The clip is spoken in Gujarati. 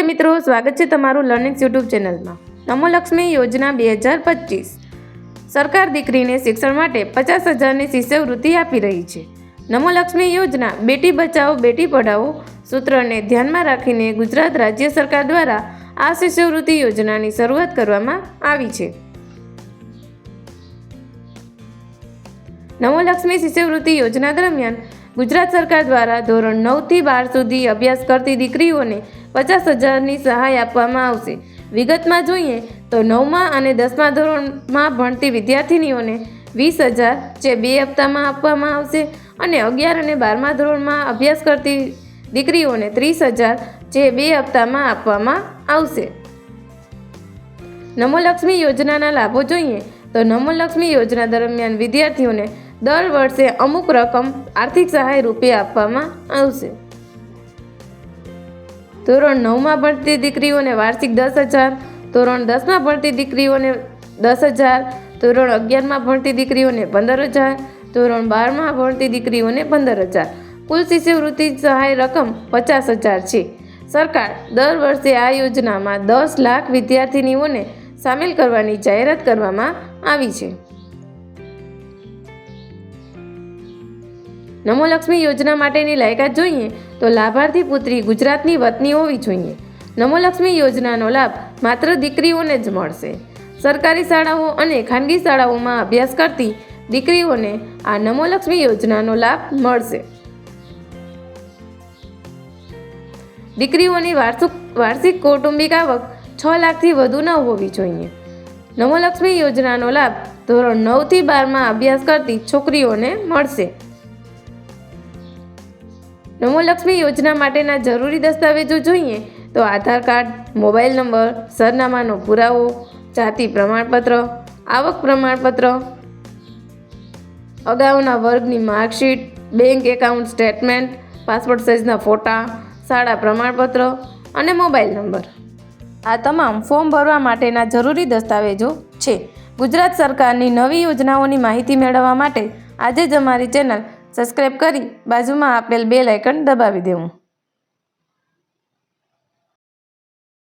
મિત્રો, સ્વાગત છે તમારું લર્નિંગ્સ યુટ્યુબ ચેનલમાં। નમો લક્ષ્મી યોજના 2025 સરકાર દીકરીને શિક્ષણ માટે 50,000ની શિષ્યવૃત્તિ આપી રહી છે। નમો લક્ષ્મી યોજના બેટી બચાવો બેટી પઢાઓ સૂત્રને ધ્યાનમાં રાખીને ગુજરાત રાજ્ય સરકાર દ્વારા આ શિષ્યવૃત્તિ યોજનાની શરૂઆત કરવામાં આવી છે। નમો લક્ષ્મી શિષ્યવૃત્તિ યોજના દરમિયાન ગુજરાત સરકાર દ્વારા ધોરણ 9 થી 12 સુધી અભ્યાસ કરતી દીકરીઓને 50,000ની સહાય આપવામાં આવશે। વિગતમાં જોઈએ તો 9મા અને 10મા ધોરણમાં ભણતી વિદ્યાર્થીનીઓને 20,000 જે 2 હપ્તામાં આપવામાં આવશે અને 11 અને 12મા ધોરણમાં અભ્યાસ કરતી દીકરીઓને 30,000 જે 2 હપ્તામાં આપવામાં આવશે। નમો લક્ષ્મી યોજનાના લાભો જોઈએ તો નમો લક્ષ્મી યોજના દરમિયાન વિદ્યાર્થીઓને દર વર્ષે અમુક રકમ આર્થિક સહાય રૂપે આપવામાં આવશે। ધોરણ 9માં ભણતી દીકરીઓને વાર્ષિક 10,000, ધોરણ 10માં ભણતી દીકરીઓને 10,000, ધોરણ 11માં ભણતી દીકરીઓને 15,000, ધોરણ 12માં ભણતી દીકરીઓને 15,000, કુલ શિષ્યવૃત્તિ સહાય રકમ 50,000 છે। સરકાર દર વર્ષે આ યોજનામાં 10 લાખ વિદ્યાર્થીનીઓને સામેલ કરવાની જાહેરાત કરવામાં આવી છે। નમો લક્ષ્મી યોજના માટેની લાયકાત જોઈએ તો લાભાર્થી પુત્રી ગુજરાતની વતની હોવી જોઈએ। નમો લક્ષ્મી યોજનાનો લાભ માત્ર દીકરીઓને જ મળશે। સરકારી શાળાઓ અને ખાનગી શાળાઓમાં અભ્યાસ કરતી દીકરીઓને આ નમો લક્ષ્મી યોજનાનો લાભ મળશે। દીકરીઓની વાર્ષિક કૌટુંબિક આવક 6 લાખથી વધુ ન હોવી જોઈએ। નમો લક્ષ્મી યોજનાનો લાભ ધોરણ 9 થી 12માં અભ્યાસ કરતી છોકરીઓને મળશે। નમો લક્ષ્મી યોજના માટેના જરૂરી દસ્તાવેજો જોઈએ તો આધાર કાર્ડ, મોબાઈલ નંબર, સરનામાનો પુરાવો, જાતિ પ્રમાણપત્ર, આવક પ્રમાણપત્ર, અગાઉના વર્ગની marksheet, bank account statement, passport સાઇઝના ફોટા, શાળા પ્રમાણપત્ર અને મોબાઈલ નંબર આ તમામ ફોર્મ ભરવા માટેના જરૂરી દસ્તાવેજો છે। ગુજરાત સરકારની નવી યોજનાઓની માહિતી મેળવવા માટે આજે જ અમારી ચેનલ સબસ્ક્રાઈબ કરી બાજુમાં આપેલ બેલ આઇકન દબાવી દેવું।